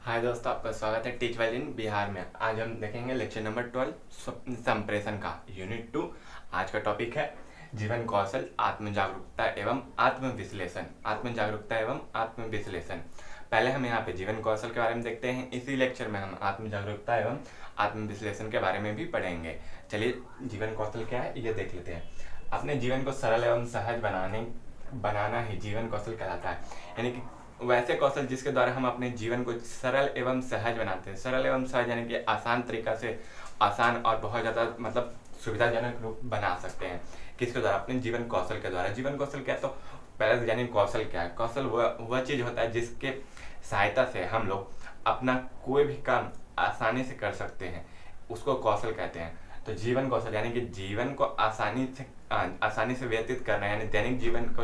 हाय दोस्तों, आपका स्वागत है टीच वेल इन बिहार में। आज हम देखेंगे लेक्चर नंबर 12 संप्रेषण का यूनिट 2। आज का टॉपिक है जीवन कौशल, आत्म जागरूकता एवं आत्म विश्लेषण। आत्म जागरूकता एवं आत्म विश्लेषण। पहले हम यहाँ पे जीवन कौशल के बारे में देखते हैं। इसी लेक्चर में हम आत्म जागरूकता एवं आत्म विश्लेषण के बारे में भी पढ़ेंगे। चलिए, जीवन कौशल क्या है ये देख लेते हैं। अपने जीवन को सरल एवं सहज बनाना ही जीवन कौशल कहलाता है। यानी कि वैसे कौशल जिसके द्वारा हम अपने जीवन को सरल एवं सहज बनाते हैं। सरल एवं सहज यानी कि आसान तरीका से, आसान और बहुत ज़्यादा सुविधाजनक रूप बना सकते हैं। किसके द्वारा? अपने जीवन कौशल के द्वारा। जीवन कौशल क्या है? तो पहले जानिए कौशल क्या है। कौशल वह चीज़ होता है जिसके सहायता से हम लोग अपना कोई भी काम आसानी से कर सकते हैं, उसको कौशल कहते हैं। तो जीवन कौशल यानी कि जीवन को आसानी से व्यतीत करना, यानी दैनिक जीवन को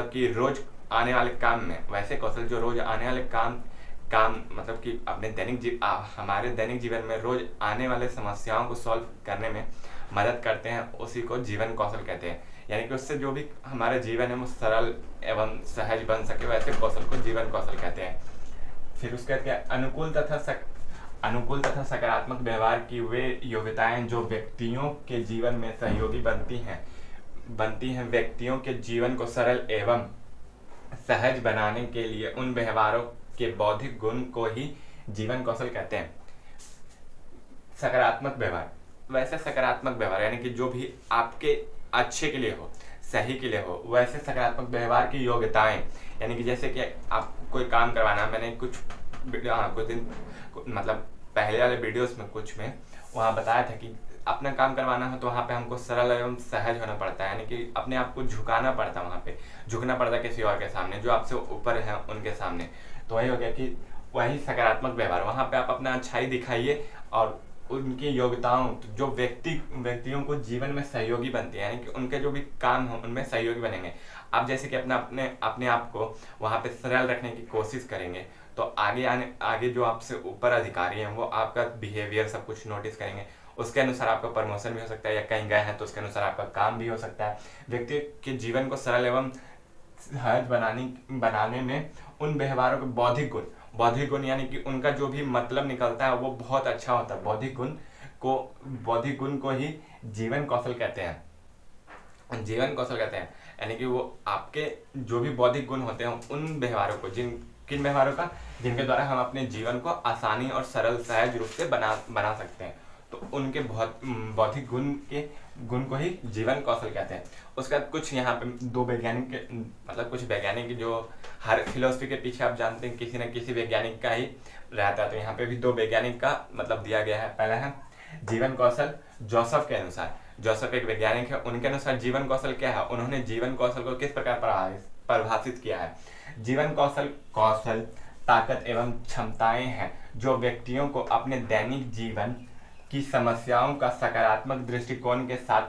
कि रोज आने वाले काम में, वैसे कौशल जो रोज आने वाले काम कि अपने हमारे दैनिक जीवन में रोज आने वाले समस्याओं को सॉल्व करने में मदद करते हैं, उसी को जीवन कौशल कहते हैं। यानी कि उससे जो भी हमारा जीवन है वो सरल एवं सहज बन सके, वैसे कौशल को जीवन कौशल कहते हैं। फिर उसके बाद अनुकूल तथा सकारात्मक व्यवहार की वे योग्यताएं जो व्यक्तियों के जीवन में सहयोगी बनती हैं। व्यक्तियों के जीवन को सरल एवं सहज बनाने के लिए उन व्यवहारों के बौद्धिक गुण को ही जीवन कौशल कहते हैं। सकारात्मक व्यवहार, वैसे सकारात्मक व्यवहार यानी कि जो भी आपके अच्छे के लिए हो, सही के लिए हो, वैसे सकारात्मक व्यवहार की योग्यताएं। यानी कि जैसे कि आपको कोई काम करवाना, मैंने कुछ दिन पहले वाले वीडियोस में वहाँ बताया था कि अपना काम करवाना हो तो वहाँ पे हमको सरल एवं सहज होना पड़ता है। यानी कि अपने आप को झुकाना पड़ता है, वहाँ पे झुकना पड़ता है किसी और के सामने, जो आपसे ऊपर है उनके सामने। तो वही हो गया कि वही सकारात्मक व्यवहार। वहाँ पे आप अपना अच्छाई दिखाइए और उनकी योग्यताओं, जो व्यक्तियों को जीवन में सहयोगी बनती है, यानी कि उनके जो भी काम हो उनमें सहयोगी बनेंगे। आप जैसे कि अपने आप को वहाँ पे सरल रखने की कोशिश करेंगे तो आगे जो आपसे ऊपर अधिकारी हैं वो आपका बिहेवियर सब कुछ नोटिस करेंगे। उसके अनुसार आपका प्रमोशन भी हो सकता है, या कहीं गए हैं तो उसके अनुसार आपका काम भी हो सकता है। व्यक्ति के जीवन को सरल एवं सहज बनाने में उन व्यवहारों के बौद्धिक गुण यानी कि उनका जो भी मतलब निकलता है वो बहुत अच्छा होता है। बौद्धिक गुण को ही जीवन कौशल कहते हैं। यानी कि वो आपके जो भी बौद्धिक गुण होते हैं उन व्यवहारों को, किन व्यवहारों का, जिनके द्वारा हम अपने जीवन को आसानी और सरल सहज रूप से बना सकते हैं। तो उनके बौद्धिक गुण को ही जीवन कौशल कहते हैं। उसके बाद कुछ यहाँ पे दो वैज्ञानिक कुछ वैज्ञानिक जो हर फिलोसफी के पीछे आप जानते हैं किसी न किसी वैज्ञानिक का ही रहता है। तो यहाँ पे भी दो वैज्ञानिक का दिया गया है। पहला है जीवन कौशल जोसेफ के अनुसार। जोसेफ एक वैज्ञानिक है, उनके अनुसार जीवन कौशल क्या है, उन्होंने जीवन कौशल को किस प्रकार परिभाषित किया है। जीवन कौशल ताकत एवं क्षमताएं हैं जो व्यक्तियों को अपने दैनिक जीवन की समस्याओं का सकारात्मक दृष्टिकोण के साथ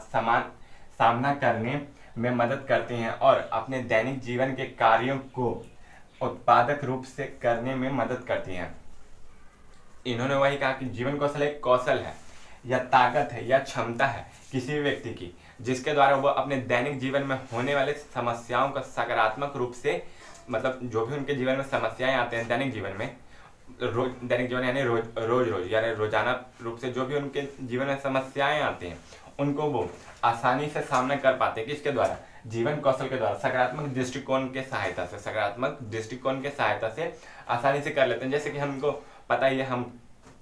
सामना करने में मदद करती हैं और अपने दैनिक जीवन के कार्यों को उत्पादक रूप से करने में मदद करती हैं। इन्होंने वही कहा कि जीवन कौशल एक कौशल है या ताकत है या क्षमता है किसी भी व्यक्ति की, जिसके द्वारा वह अपने दैनिक जीवन में होने वाले समस्याओं का सकारात्मक रूप से, जो भी उनके जीवन में समस्याएं आते हैं दैनिक जीवन यानी रोज यानी रोजाना रूप से जो भी उनके जीवन में समस्याएं आती हैं उनको वो आसानी से सामना कर पाते हैं। किसके द्वारा? जीवन कौशल के द्वारा। सकारात्मक दृष्टिकोण के सहायता से आसानी से कर लेते हैं। जैसे कि हमको पता ही है, हम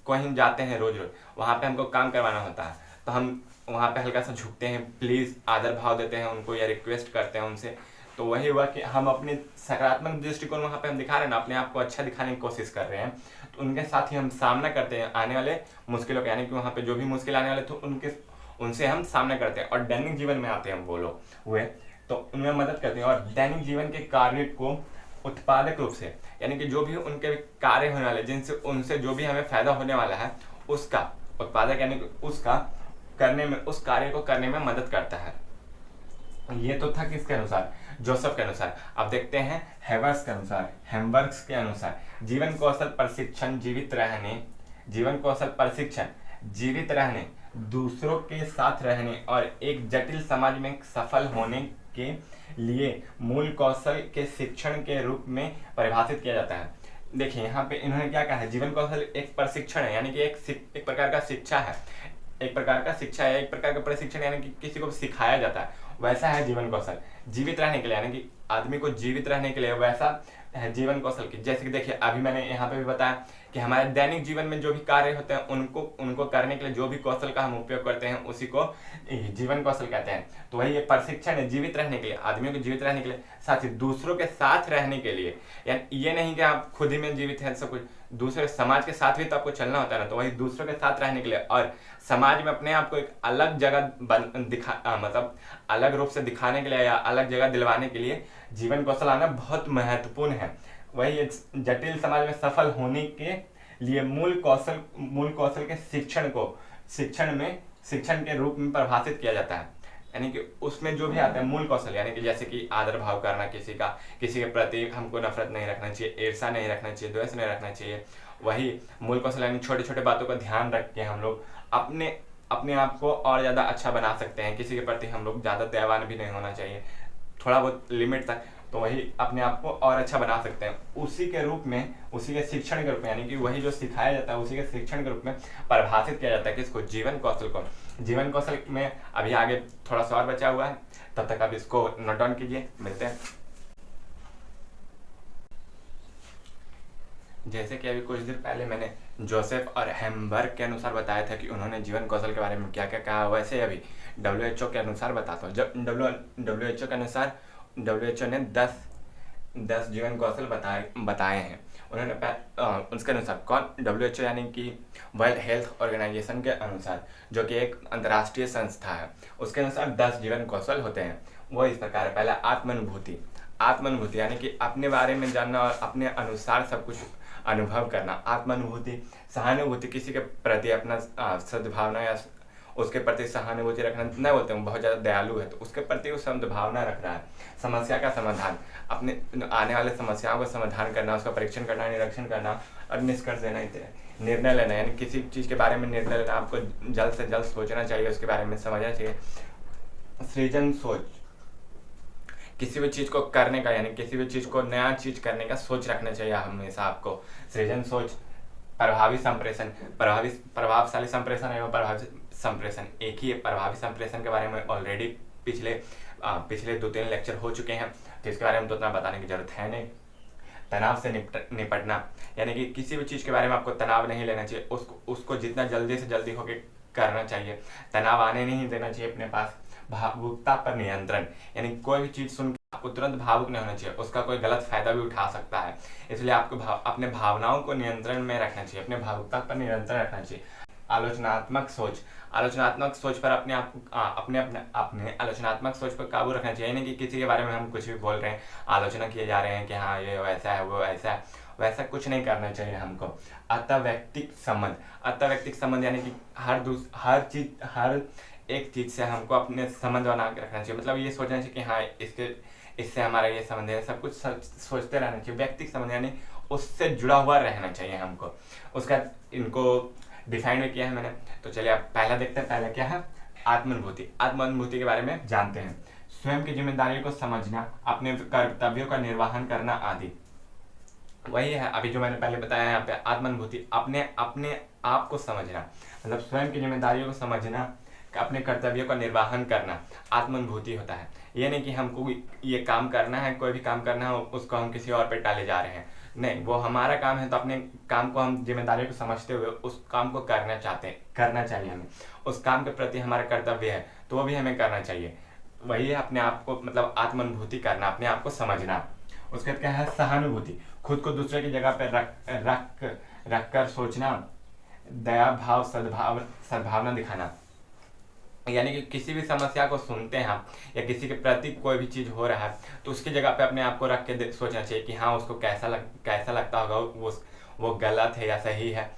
कहीं जाते हैं रोज वहाँ पे हमको काम करवाना होता है तो हम वहाँ पे हल्का सा झुकते हैं, प्लीज़ आदर भाव देते हैं उनको या रिक्वेस्ट करते हैं उनसे। तो वही हुआ कि हम अपने सकारात्मक दृष्टिकोण वहाँ पे हम दिखा रहे हैं ना, अपने आप को अच्छा दिखाने की कोशिश कर रहे हैं। तो उनके साथ ही हम सामना करते हैं आने वाले मुश्किलों का, यानी कि वहाँ पे जो भी मुश्किल आने वाले थे उनसे हम सामना करते हैं और दैनिक जीवन में आते हैं वो लोग हुए तो उनमें मदद करते हैं और दैनिक जीवन के कार्य को उत्पादक रूप से, यानी कि जो भी उनके कार्य होने वाले, उनसे जो भी हमें फायदा होने वाला है उसका उत्पादक यानी कि उस कार्य को करने में मदद करता है। ये तो था किसके अनुसार? जोसेफ के अनुसार। अब देखते हैं हेम्बर्ग्स के अनुसार जीवन कौशल प्रशिक्षण जीवित रहने, दूसरों के साथ रहने और एक जटिल समाज में सफल होने के लिए मूल कौशल के शिक्षण के रूप में परिभाषित किया जाता है। देखिए यहाँ पे इन्होंने क्या कहा है, जीवन कौशल एक प्रशिक्षण है, यानी कि एक प्रकार का शिक्षा है, एक प्रकार का शिक्षा है, एक प्रकार का प्रशिक्षण, यानी कि किसी को सिखाया जाता है, वैसा है जीवन कौशल। जीवित रहने के लिए, यानी कि आदमी को जीवित रहने के लिए वैसा है जीवन कौशल की। जैसे कि देखिए अभी मैंने यहाँ पे भी बताया कि हमारे दैनिक जीवन में जो भी कार्य होते हैं उनको उनको करने के लिए जो भी कौशल का हम उपयोग करते हैं उसी को जीवन कौशल कहते हैं। तो वही ये प्रशिक्षण है जीवित रहने के लिए, आदमियों को जीवित रहने के लिए, साथ ही दूसरों के साथ रहने के लिए। यानी ये नहीं कि आप खुद ही में जीवित हैं सब कुछ, दूसरे समाज के साथ भी तो आपको चलना होता है ना, तो वही दूसरों के साथ रहने के लिए और समाज में अपने आप को एक अलग जगह मतलब अलग रूप से दिखाने के लिए या अलग जगह दिलवाने के लिए जीवन कौशल आना बहुत महत्वपूर्ण है। वही जटिल समाज में सफल होने के लिए मूल कौशल के शिक्षण के रूप में परिभाषित किया जाता है। यानी कि उसमें जो भी आता है मूल कौशल, यानी कि जैसे कि आदर भाव करना, किसी के प्रति हमको नफरत नहीं रखना चाहिए, ईर्ष्या नहीं रखना चाहिए, द्वेष नहीं रखना चाहिए। वही मूल कौशल, यानी छोटे छोटे बातों का ध्यान रख के हम लोग अपने आप को और ज़्यादा अच्छा बना सकते हैं। किसी के प्रति हम लोग ज़्यादा दयावान भी नहीं होना चाहिए, थोड़ा बहुत लिमिट तक, तो वही अपने आप को और अच्छा बना सकते हैं। उसी के रूप में, उसी के शिक्षण के रूप में, यानी कि वही जो सिखाया जाता है उसी के शिक्षण के रूप में परिभाषित किया जाता है किसको, जीवन कौशल को। जीवन कौशल में अभी आगे थोड़ा सा और बचा हुआ है, तब तक आप इसको नोट डाउन कीजिए, मिलते हैं। जैसे कि अभी कुछ दिन पहले मैंने जोसेफ और हेम्बर्ग के अनुसार बताया था कि उन्होंने जीवन कौशल के बारे में क्या क्या कहा, वैसे अभी WHO के अनुसार बताता हूँ। जब WHO के अनुसार WHO ने 10 जीवन कौशल बताए हैं। उन्होंने उसके अनुसार कौन, WHO यानी कि वर्ल्ड हेल्थ ऑर्गेनाइजेशन के अनुसार, जो कि एक अंतर्राष्ट्रीय संस्था है, उसके अनुसार 10 जीवन कौशल होते हैं। वो इस प्रकार है। पहला आत्मानुभूति यानी कि अपने बारे में जानना और अपने अनुसार सब कुछ अनुभव करना। आत्मानुभूति। सहानुभूति, किसी के प्रति अपना सद्भावना या उसके प्रति सहानुभूति रखना, नहीं बोलते हैं बहुत ज़्यादा दयालु है तो उसके प्रति वो सद्भावना रख रहा है। समस्या का समाधान, अपने आने वाले समस्याओं का समाधान करना, उसका परीक्षण करना, निरीक्षण करना और निष्कर्ष देना, निर्णय लेना, यानी किसी चीज़ के बारे में निर्णय लेना, आपको जल्द से जल्द सोचना चाहिए, उसके बारे में समझना चाहिए। सृजन सोच, किसी भी चीज़ को करने का, यानी किसी भी चीज़ को नया चीज़ करने का सोच रखना चाहिए हमेशा आपको। सृजन सोच। प्रभावी संप्रेषण, प्रभावशाली संप्रेषण एवं प्रभावी संप्रेषण एक ही है। प्रभावी संप्रेषण के बारे में ऑलरेडी पिछले 2-3 लेक्चर हो चुके हैं, तो इसके बारे में तो उतना बताने की जरूरत है नहीं। तनाव से निपटना, यानी कि किसी भी चीज़ के बारे में आपको तनाव नहीं लेना चाहिए, उसको जितना जल्दी से जल्दी होके करना चाहिए, तनाव आने नहीं देना चाहिए अपने पास। भावुकता पर नियंत्रण, यानी कोई भी चीज़ सुन के आपको तुरंत भावुक नहीं होना चाहिए, उसका कोई गलत फायदा भी उठा सकता है, इसलिए आपको अपने भावनाओं को नियंत्रण में रखना चाहिए, अपने भावुकता पर नियंत्रण रखना चाहिए। आलोचनात्मक सोच पर अपने आलोचनात्मक सोच पर काबू रखना चाहिए। यानी कि किसी के बारे में हम कुछ भी बोल रहे हैं, आलोचना किए जा रहे हैं कि हाँ ये वैसा है, वो ऐसा है, वैसा कुछ नहीं करना चाहिए हमको। अतःव्यक्तिक संबंध, यानी कि हर एक चीज़ से हमको अपने संबंध बना के रखना चाहिए। मतलब ये सोचना चाहिए कि हाँ इससे हमारा ये संबंध है, सब कुछ सोचते रहना चाहिए। व्यक्तिगत संबंध यानी उससे जुड़ा हुआ रहना चाहिए हमको। उसका इनको डिफाइन भी किया है मैंने, तो चलिए आप पहला देखते हैं। पहला क्या है? आत्मानुभूति के बारे में जानते हैं। स्वयं की जिम्मेदारियों को समझना, अपने कर्तव्यों का निर्वहन करना आदि। वही है अभी जो मैंने पहले बताया यहाँ पे, आत्मानुभूति, अपने आप को समझना, मतलब स्वयं की जिम्मेदारियों को समझना, अपने कर्तव्यों का निर्वहन करना आत्मानुभूति होता है। ये नहीं कि हमको ये काम करना है, कोई भी काम करना है उसको हम किसी और पे टाले जा रहे हैं, नहीं, वो हमारा काम है तो अपने काम को, हम जिम्मेदारी को समझते हुए उस काम को करना चाहिए हमें। उस काम के प्रति हमारा कर्तव्य है तो वो भी हमें करना चाहिए। वही है अपने आप को, मतलब आत्मानुभूति करना, अपने आप को समझना। उसके बाद क्या है? सहानुभूति, खुद को दूसरे की जगह पर रख कर सोचना, दया भाव, सद्भावना दिखाना। यानी कि किसी भी समस्या को सुनते हैं हम, या किसी के प्रति कोई भी चीज़ हो रहा है तो उसकी जगह पे अपने आप को रख के सोचना चाहिए कि हाँ उसको कैसा लगता होगा, वो गलत है या सही है,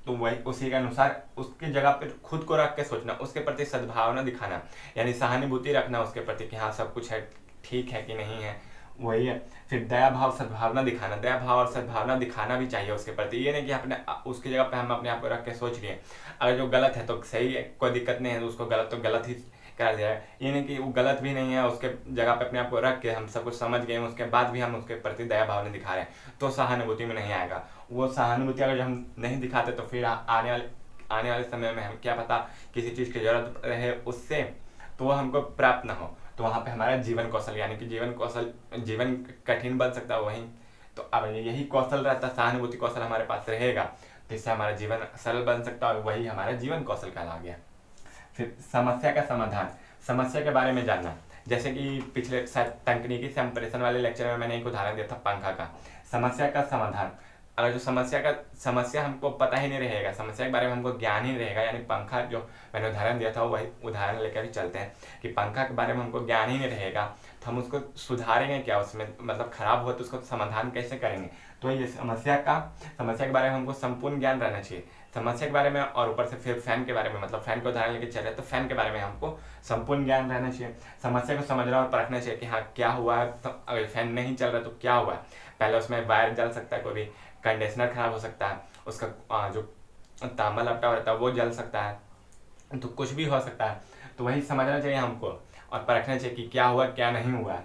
तो वही उसी के अनुसार उसकी जगह पे खुद को रख के सोचना, उसके प्रति सद्भावना दिखाना, यानी सहानुभूति रखना उसके प्रति कि हाँ सब कुछ है, ठीक है कि नहीं है, वही है। फिर दया भाव सद्भावना दिखाना, दया भाव और सद्भावना दिखाना भी चाहिए उसके प्रति। ये नहीं कि अपने उसकी जगह पे हम अपने आप को रख के सोच लिए, अगर जो गलत है तो सही है, कोई दिक्कत नहीं है, उसको गलत तो गलत ही कर दिया है। ये नहीं कि वो गलत भी नहीं है, उसके जगह पे अपने आप को रख के हम सब कुछ समझ गए, उसके बाद भी हम उसके प्रति दया भाव नहीं दिखा रहे हैं तो सहानुभूति में नहीं आएगा। वो सहानुभूति अगर हम नहीं दिखाते तो फिर आने वाले समय में हम क्या पता किसी चीज़ की जरूरत रहे उससे तो वो हमको प्राप्त ना हो, तो वहाँ पे हमारा जीवन कौशल यानी कि जीवन कठिन बन सकता है वहीं। तो अब यही कौशल रहता, सहानुभूति कौशल हमारे पास रहेगा जिससे हमारा जीवन सरल बन सकता है और वही हमारा जीवन कौशल कहला गया। फिर समस्या का समाधान, समस्या के बारे में जानना। जैसे कि पिछले शायद तकनीकी संप्रेषण वाले लेक्चर में मैंने एक उदाहरण दिया था पंखा का। समस्या का समाधान, अगर जो समस्या हमको पता ही नहीं रहेगा, समस्या के बारे में हमको ज्ञान ही नहीं रहेगा, यानी पंखा जो मैंने उदाहरण दिया था वही उदाहरण लेकर भी चलते हैं कि पंखा के बारे में हमको ज्ञान ही नहीं रहेगा तो हम उसको सुधारेंगे क्या, उसमें मतलब खराब हो तो उसको समाधान कैसे करेंगे। तो ये समस्या के बारे में हमको संपूर्ण ज्ञान रहना चाहिए, समस्या के बारे में। और ऊपर से फिर फैन के बारे में, मतलब फैन का उदाहरण लेके चले तो फैन के बारे में हमको संपूर्ण ज्ञान रहना चाहिए। समस्या को समझना और परखना चाहिए कि हाँ क्या हुआ है, तो अगर फैन नहीं चल रहा तो क्या हुआ है। पहले उसमें वायर जल सकता है, कोई भी कंडीशनर खराब हो सकता है, उसका जो तांबा लपटा रहता है वो जल सकता है, तो कुछ भी हो सकता है। तो वही समझना चाहिए हमको और परखना चाहिए कि क्या हुआ क्या नहीं हुआ।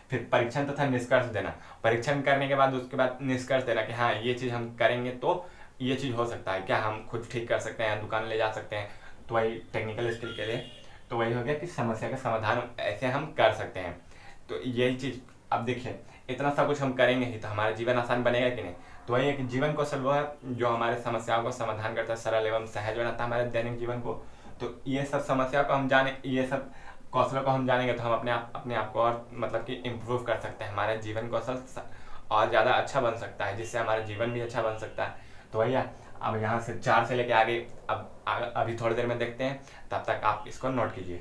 फिर परीक्षण तथा निष्कर्ष देना, परीक्षण करने के बाद उसके बाद निष्कर्ष देना कि हाँ ये चीज़ हम करेंगे तो ये चीज़ हो सकता है, क्या हम खुद ठीक कर सकते हैं, दुकान ले जा सकते हैं, तो वही टेक्निकल स्किल के लिए। तो वही हो गया कि समस्या का समाधान ऐसे हम कर सकते हैं। तो यही चीज़ अब देखिए, इतना सब कुछ हम करेंगे ही तो हमारा जीवन आसान बनेगा कि नहीं। तो वही एक जीवन कौशल वो है जो हमारे समस्याओं को समाधान करता है, सरल एवं सहज बनाता है हमारे दैनिक जीवन को। तो ये सब समस्या को हम जाने, ये सब कौशलों को हम जानेंगे तो हम अपने आप को और मतलब कि इम्प्रूव कर सकते हैं, हमारा जीवन कौशल और ज़्यादा अच्छा बन सकता है, जिससे हमारा जीवन भी अच्छा बन सकता है। तो भैया अब यहाँ से 4 से लेके आगे अभी थोड़ी देर में देखते हैं, तब तक आप इसको नोट कीजिए।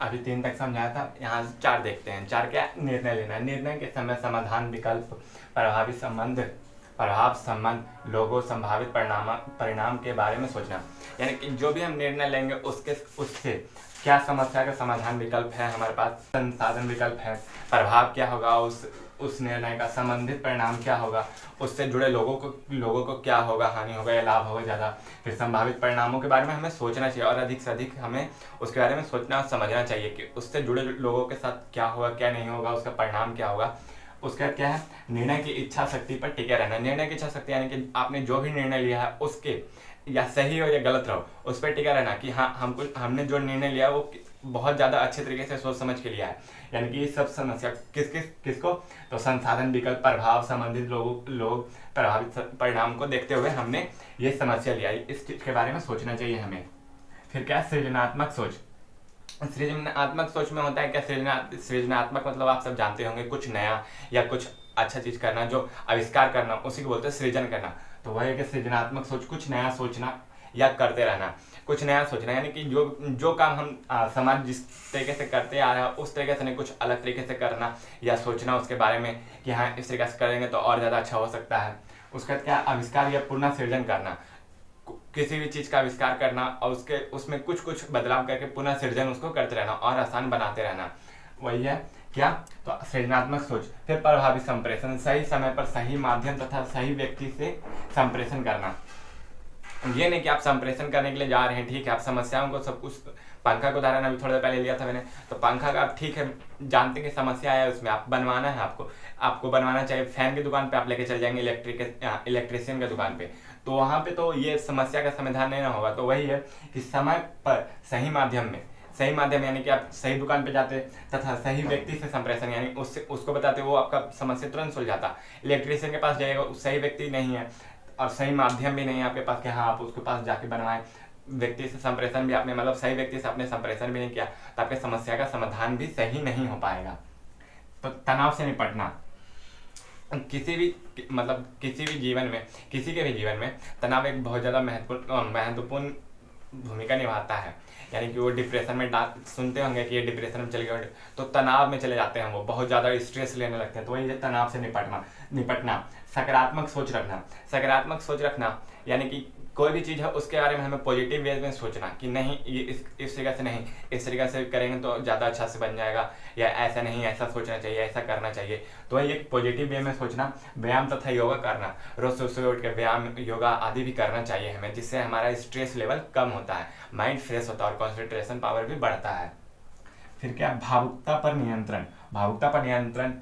अभी 3 तक समझाया था, यहाँ से 4 देखते हैं। 4 क्या, निर्णय लेना। निर्णय के समय समाधान, विकल्प, प्रभाव संबंध, लोगों, संभावित परिणाम के बारे में सोचना। यानी कि जो भी हम निर्णय लेंगे उससे क्या समस्या का समाधान विकल्प है हमारे पास, संसाधन विकल्प है, प्रभाव क्या होगा उस निर्णय का, संबंधित परिणाम क्या होगा, उससे जुड़े लोगों को क्या होगा, हानि होगा या लाभ होगा ज़्यादा। फिर संभावित परिणामों के बारे में हमें सोचना चाहिए और अधिक से अधिक हमें उसके बारे में सोचना और समझना चाहिए कि उससे जुड़े लोगों के साथ क्या होगा क्या नहीं होगा, उसका परिणाम क्या होगा। उसका क्या है, निर्णय की इच्छा शक्ति पर टिके रहना। निर्णय की इच्छा शक्ति यानी कि आपने जो भी निर्णय लिया है उसके या सही हो या गलत रहो उस पर टिका रहना कि हाँ हमने जो निर्णय लिया वो बहुत ज़्यादा अच्छे तरीके से सोच समझ के लिया है। यानी कि सब समस्या किसको, तो संसाधन, विकल्प, प्रभाव, संबंधित लोग प्रभावित परिणाम को देखते हुए हमने ये समस्या लिया। इस चीज़ के बारे में सोचना चाहिए हमें। फिर क्या, सृजनात्मक सोच। सृजनात्मक सोच में होता है क्या, सृजनात्मक मतलब आप सब जानते होंगे, कुछ नया या कुछ अच्छा चीज़ करना, जो आविष्कार करना, उसी को बोलते हैं सृजन करना। तो वह है कि सृजनात्मक सोच, कुछ नया सोचना या करते रहना। कुछ नया सोचना यानी कि जो काम हम समाज जिस तरीके से करते आ रहा है उस तरीके से नहीं, कुछ अलग तरीके से करना या सोचना उसके बारे में कि हाँ इस तरीके से करेंगे तो और ज़्यादा अच्छा हो सकता है। उसका क्या, आविष्कार या पुनः सृजन करना, किसी भी चीज़ का आविष्कार करना और उसमें कुछ बदलाव करके पुनः सृजन उसको करते रहना और आसान बनाते रहना, वही है क्या, तो सृजनात्मक सोच। फिर प्रभावी संप्रेषण, सही समय पर सही माध्यम तथा सही व्यक्ति से संप्रेषण करना। ये नहीं कि आप संप्रेषण करने के लिए जा रहे हैं, ठीक है, आप समस्याओं को सब कुछ, पंखा का उदाहरण अभी थोड़ी देर पहले लिया था मैंने, तो पंखा का आप ठीक है जानते हैं कि समस्या है उसमें, आप बनवाना है, आपको बनवाना चाहिए। फैन की दुकान पे आप लेके चल जाएंगे इलेक्ट्रिशियन की दुकान पे, तो वहाँ पे तो ये समस्या का समाधान नहीं ना होगा। तो वही है कि समय पर सही माध्यम यानी कि आप सही दुकान पे जाते तथा सही व्यक्ति से संप्रेषण यानी उसको बताते, वो आपका समस्या तुरंत सुलझाता। इलेक्ट्रिशियन के पास जाएगा, सही व्यक्ति नहीं है और सही माध्यम भी नहीं है आपके पास कि हाँ आप उसके पास जाके बनवाएं, व्यक्ति से संप्रेषण भी आपने मतलब सही व्यक्ति से आपने संप्रेषण भी नहीं किया तो आपके समस्या का समाधान भी सही नहीं हो पाएगा। तो तनाव से निपटना, किसी के भी जीवन में तनाव एक बहुत ज़्यादा महत्वपूर्ण भूमिका निभाता है। यानी कि वो डिप्रेशन में सुनते होंगे कि ये डिप्रेशन में चले गए तो तनाव में चले जाते हैं, वो बहुत ज़्यादा स्ट्रेस लेने लगते हैं। तो वही तनाव से निपटना। सकारात्मक सोच रखना यानी कि कोई भी चीज़ है उसके बारे में हमें पॉजिटिव वे में सोचना कि नहीं ये इस तरीके से नहीं, इस तरीके से करेंगे तो ज़्यादा अच्छा से बन जाएगा, या ऐसा नहीं ऐसा सोचना चाहिए, ऐसा करना चाहिए। तो वही एक पॉजिटिव वे में सोचना, व्यायाम तथा योगा करना, रोज सुबह उठ के व्यायाम योगा आदि भी करना चाहिए हमें, जिससे हमारा स्ट्रेस लेवल कम होता है, माइंड फ्रेश होता है और कॉन्सेंट्रेशन पावर भी बढ़ता है। फिर क्या, भावुकता पर नियंत्रण। भावुकता पर नियंत्रण,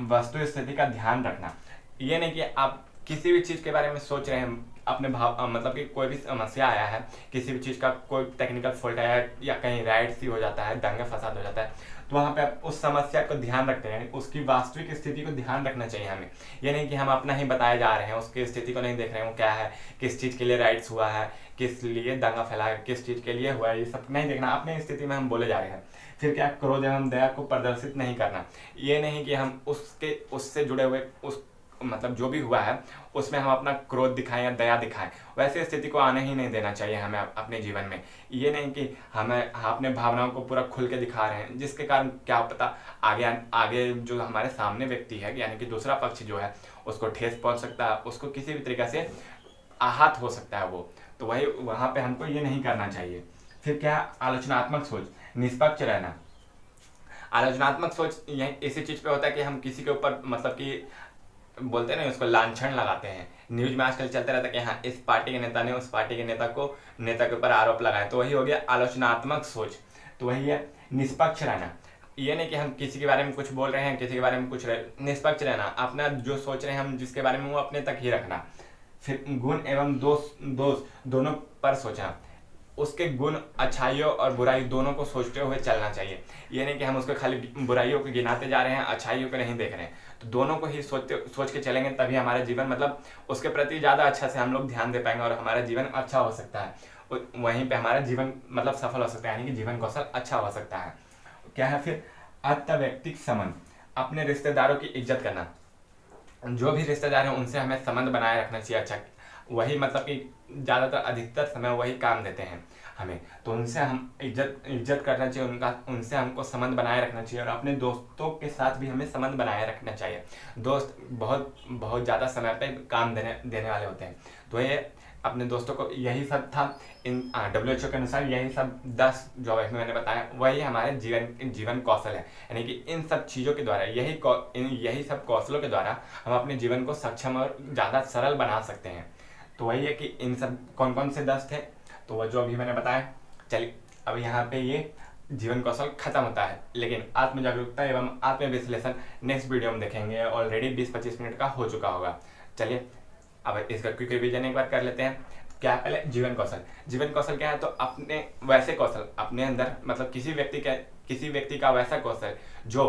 वस्तु स्थिति का ध्यान रखना। ये नहीं कि आप किसी भी चीज़ के बारे में सोच रहे हैं, अपने भाव मतलब कि कोई भी समस्या आया है, किसी भी चीज़ का कोई टेक्निकल फॉल्ट आया है या कहीं राइट सी हो जाता है, दंगा फसाद हो जाता है, तो वहाँ पे आप उस समस्या को ध्यान रखते हैं, उसकी वास्तविक स्थिति को ध्यान रखना चाहिए हमें। ये नहीं कि हम अपना ही बताए जा रहे हैं, उसकी स्थिति को नहीं देख रहे हैं, वो क्या है, किस चीज़ के लिए राइट्स हुआ है, किस लिए दंगा फैला है, किस चीज़ के लिए हुआ है, ये सब नहीं देखना, अपनी स्थिति में हम बोले जा रहे हैं। फिर क्या, क्रोध एवं दया को प्रदर्शित नहीं करना। ये नहीं कि हम उससे जुड़े हुए उस मतलब जो भी हुआ है उसमें हम अपना क्रोध दिखाएं या दया दिखाएं, वैसे स्थिति को आने ही नहीं देना चाहिए हमें अपने जीवन में। ये नहीं कि हमें अपने भावनाओं को पूरा खुल के दिखा रहे हैं, जिसके कारण क्या पता आगे जो हमारे सामने व्यक्ति है यानी कि दूसरा पक्ष जो है उसको ठेस पहुंच सकता है, उसको किसी भी तरीके से आहत हो सकता है वो। तो वही वहाँ पे हमको ये नहीं करना चाहिए। फिर क्या, आलोचनात्मक सोच, निष्पक्ष रहना। आलोचनात्मक सोच यही इसी चीज़ पे होता है कि हम किसी के ऊपर मतलब कि बोलते हैं ना उसको लांछन लगाते हैं। न्यूज में आजकल चलते रहता है कि हाँ इस पार्टी के नेता ने उस पार्टी के नेता के ऊपर आरोप लगाए, तो वही हो गया आलोचनात्मक सोच। तो वही है निष्पक्ष रहना। ये नहीं कि हम किसी के बारे में कुछ बोल रहे हैं, किसी के बारे में कुछ निष्पक्ष रहना, अपना जो सोच रहे हैं हम जिसके बारे में वो अपने तक ही रखना। फिर गुण एवं दोष दोनों पर सोचना, उसके गुण अच्छाइयों और बुराई दोनों को सोचते हुए चलना चाहिए। ये नहीं कि हम उसको खाली बुराइयों को गिनाते जा रहे हैं, अच्छाइयों को नहीं देख रहे हैं। तो दोनों को ही सोच के चलेंगे, तभी हमारा जीवन मतलब उसके प्रति ज़्यादा अच्छा से हम लोग ध्यान दे पाएंगे और हमारा जीवन अच्छा हो सकता है। वहीं पे हमारा जीवन मतलब सफल हो सकता है, यानी कि जीवन कौशल अच्छा हो सकता है। क्या है फिर, अंतर्वैयक्तिक संबंध, अपने रिश्तेदारों की इज्जत करना। जो भी रिश्तेदार हैं उनसे हमें संबंध बनाए रखना चाहिए अच्छा। वही मतलब कि ज़्यादातर अधिकतर समय वही काम देते हैं हमें, तो उनसे हम इज्जत करना चाहिए, उनसे हमको संबंध बनाए रखना चाहिए। और अपने दोस्तों के साथ भी हमें संबंध बनाए रखना चाहिए। दोस्त बहुत बहुत ज़्यादा समय पे काम देने वाले होते हैं। तो ये अपने दोस्तों को, यही सब था इन WHO के अनुसार, यही सब 10 जो मैंने बताया वही हमारे जीवन कौशल है। यानी कि इन सब चीज़ों के द्वारा यही सब कौशलों के द्वारा हम अपने जीवन को सक्षम और ज़्यादा सरल बना सकते हैं। तो वही है कि इन सब कौन कौन से 10 थे, तो वह जो अभी मैंने बताया। चलिए अब यहाँ पे ये जीवन कौशल खत्म होता है, लेकिन आत्म जागरूकता एवं आत्म विश्लेषण नेक्स्ट वीडियो में देखेंगे। ऑलरेडी 20-25 मिनट का हो चुका होगा। चलिए अब इसका क्विक रिवीजन एक बार कर लेते हैं। क्या है, पहले जीवन कौशल क्या है, तो अपने वैसे कौशल अपने अंदर मतलब किसी व्यक्ति का वैसा कौशल जो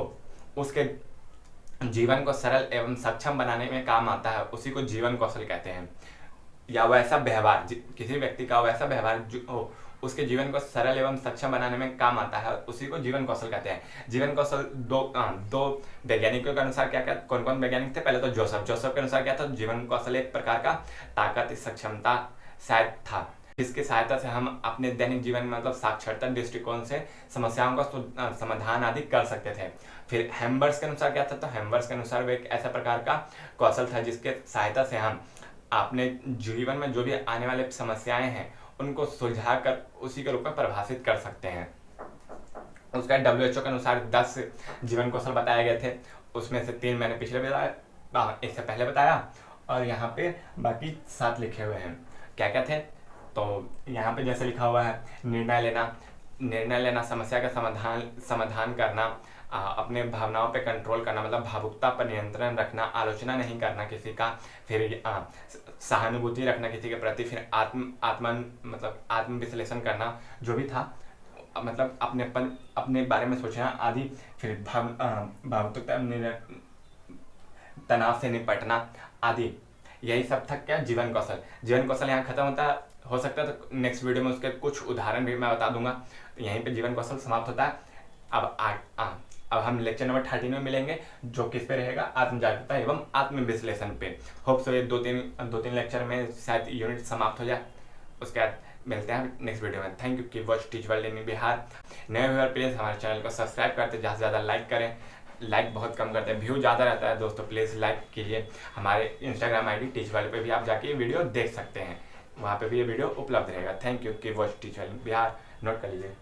उसके जीवन को सरल एवं सक्षम बनाने में काम आता है, उसी को जीवन कौशल कहते हैं। या वैसा व्यवहार, किसी व्यक्ति का वैसा व्यवहार जो उसके जीवन को सरल एवं सक्षम बनाने में काम आता है, उसी को जीवन कौशल कहते हैं। जीवन कौशल दो वैज्ञानिकों के अनुसार क्या कौन कौन वैज्ञानिक थे, पहले तो जोसेफ के अनुसार क्या था, जीवन कौशल एक प्रकार का ताकत सक्षमता शायद था, जिसकी सहायता से हम अपने दैनिक जीवन में मतलब साक्षरता दृष्टिकोण से समस्याओं का समाधान आदि कर सकते थे। फिर हेम्बर्स के अनुसार क्या था, तो हेम्बर्स के अनुसार वो एक ऐसा प्रकार का कौशल था जिसके सहायता से हम अपने जीवन में जो भी आने वाले समस्याएं हैं उनको सुलझाकर उसी के रूप में परिभाषित कर सकते हैं। उसका WHO के अनुसार 10 जीवन कौशल बताए गए थे, उसमें से 3 मैंने पिछले बताया, इससे पहले बताया, और यहाँ पे बाकी 7 लिखे हुए हैं। क्या क्या थे, तो यहाँ पे जैसे लिखा हुआ है, निर्णय लेना, समस्या का समाधान करना, अपने भावनाओं पे कंट्रोल करना मतलब भावुकता पर नियंत्रण रखना, आलोचना नहीं करना किसी का, फिर सहानुभूति रखना किसी के प्रति, फिर आत्म विश्लेषण करना जो भी था, मतलब अपने बारे में सोचना आदि, फिर भावुकता तनाव से निपटना आदि, यही सब था क्या, जीवन कौशल यहाँ खत्म होता हो सकता है। तो नेक्स्ट वीडियो में उसके कुछ उदाहरण भी मैं बता दूंगा। तो यहीं पे जीवन कौशल समाप्त होता है। अब हम लेक्चर नंबर 13 में मिलेंगे, जो किस पे रहेगा, आत्म जागरूकता एवं आत्म विश्लेषण पे। होप सो ये दो तीन लेक्चर में शायद यूनिट समाप्त हो जाए। उसके बाद मिलते हैं नेक्स्ट वीडियो में। थैंक यू की watch teach world in Bihar. नए व्यूअर प्लीज़ हमारे चैनल को सब्सक्राइब करते, ज़्यादा से ज़्यादा लाइक करें। लाइक बहुत कम करते हैं, व्यू ज़्यादा रहता है दोस्तों, प्लीज़ लाइक कीजिए। हमारे इंस्टाग्राम ID टीच वर्ल्ड पे भी आप जाके वीडियो देख सकते हैं। वहाँ पे भी ये वीडियो उपलब्ध रहेगा। Thank you. Keep watch teach while in Bihar, note कर लीजिए।